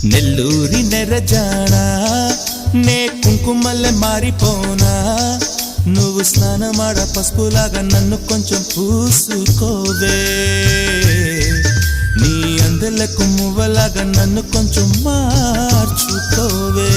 నెల్లూరి నెరజానా నే కుంకుమల్లె మారిపోనా నువ్వు స్నానమాడ పసుపులాగా నన్ను కొంచెం పూసుకోవే నీ అందలకు మువ్వలాగా నన్ను కొంచెం మార్చుకోవే